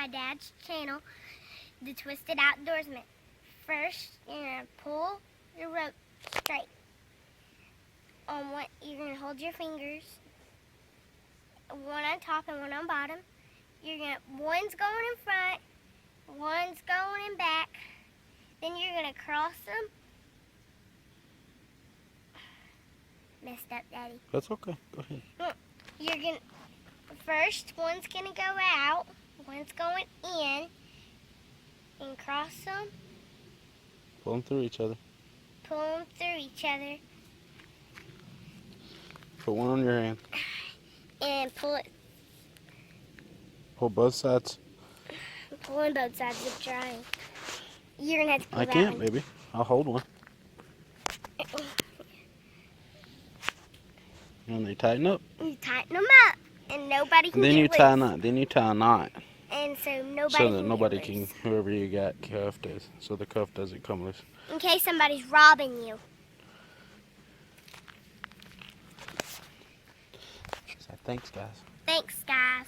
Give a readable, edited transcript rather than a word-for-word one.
my dad's channel, The Twisted Outdoorsman. First, you're going to pull your rope straight. You're going to hold your fingers, one on top and one on bottom. One's going in front, one's going in back. Then you're going to cross them. Messed up, Daddy. That's okay. Go ahead. First, one's going to go out, one's going in, and cross them. Pull them through each other. Pull them through each other. Put one on your hand. And pull it. Pull both sides. Pulling both sides of the triangle. You're going to have to pull I that can't, one. baby. I'll hold one. And they tighten up. You tighten them up, and nobody can And then get you tie a loose. knot. Then you tie a knot. And so Nobody get can, loose. whoever you got cuffed is, so the cuff doesn't come loose. In case somebody's robbing you. So thanks, guys. Thanks, guys.